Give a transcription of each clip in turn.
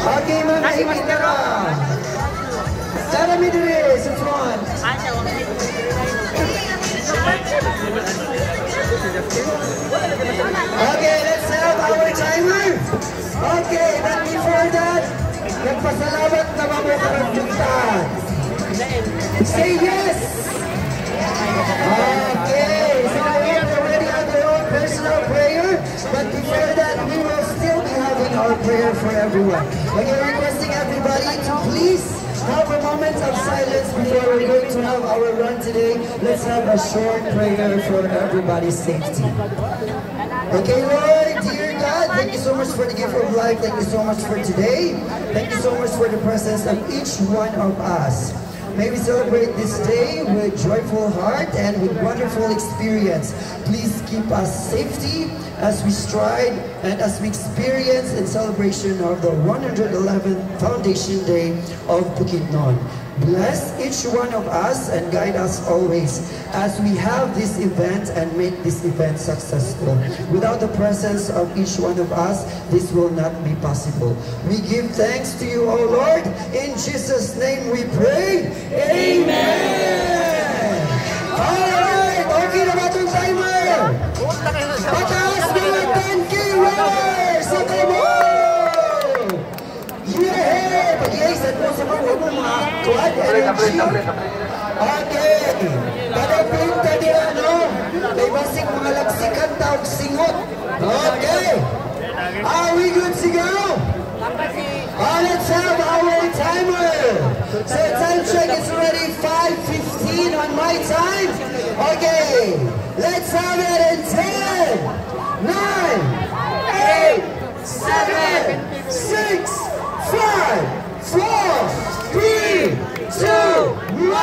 Okay, mga Imindara. Tara mi dire sa front. Okay, let's have our timer. Okay, but before that, nagpasalamat na mamukarang puntahan. Say yes! Okay, so we already have our own personal prayer, but before that, we will still be having our prayer for everyone. Again, requesting everybody to please have a moment of silence before we're going to have our run today. Let's have a short prayer for everybody's safety. Okay, Lord, dear God, thank you so much for the gift of life. Thank you so much for today. Thank you so much for the presence of each one of us. May we celebrate this day with joyful heart and with wonderful experience. Please keep us safety as we stride and as we experience in celebration of the 111th Foundation Day of Bukidnon. Bless each one of us and guide us always as we have this event and make this event successful. Without the presence of each one of us, this will not be possible. We give thanks to you, O Lord. In Jesus' name we pray. Amen! Alright! Okay na ba itong timer? Pataas mga 10K runners! Sa tamo! Yeah! Pag-iaysan mo sa mga kuwan energy. Okay! Padapinta di ano, may basik mga lagsikan taog singot. Okay! Are we good to go? Let's have our timer. So time check is already 5:15 on my time. Okay, let's have it in 10, 9, 8, 7, 6, 5, 4, 3, 2, 1.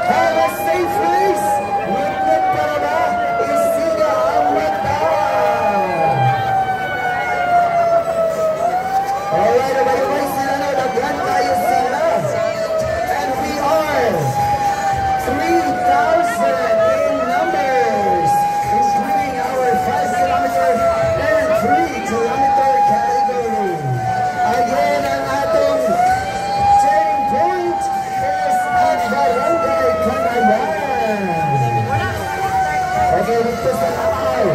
Have a safe race. And we are 3,000 in numbers, including our 5-kilometer and 3-kilometer category. Again, ang ating turning point is at Barangay Canayan. Okay, dito sa Lakay.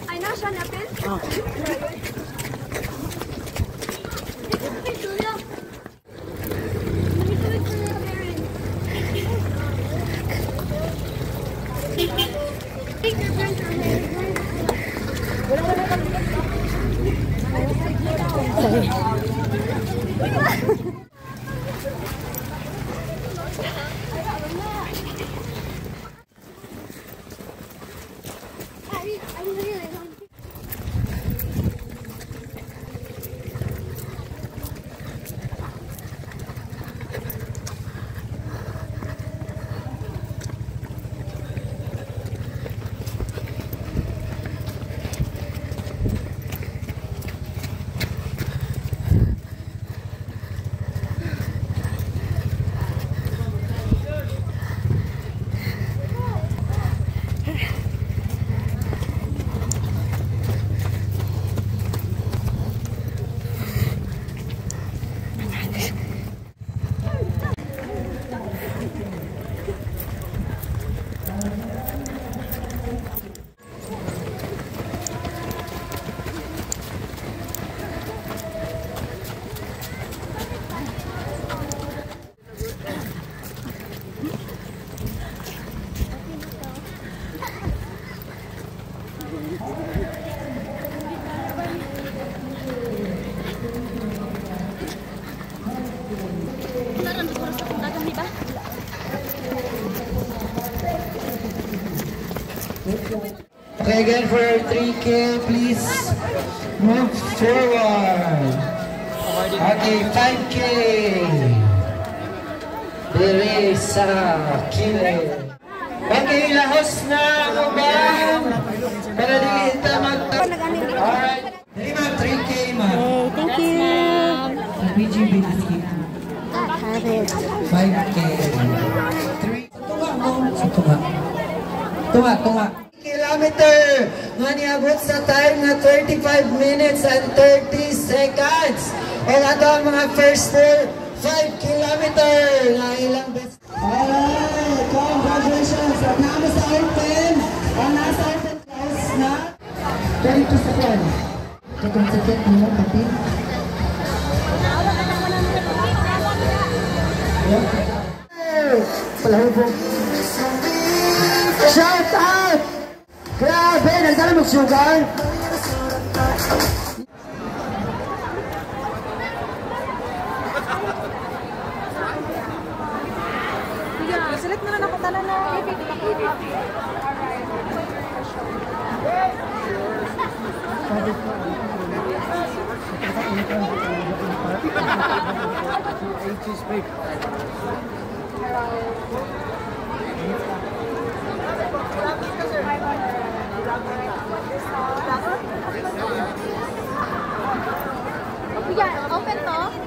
Ay, nasa napin? Oo. Okay, again for 3K, please move forward. Okay, 5K. Dere sa kile. Okay, lahos na ako ba? Para di kita Alright. Dali ma'am, 3K ma'am. Thank you. BGB 5K. 3. Tunga. Kilometer nga niabot sa time na 35 minutes and 30 seconds. O ato ang mga first 5 kilometer na ilang best. Alright, congratulations. At namin sa open. Ang nasa open close na 32 seconds. Second second mo, pati. Palahubog. Shout out! Grabe, nagdala mag-sugar. Select na lang ako tala na. Alright. Cheese bake. Kuya, open to?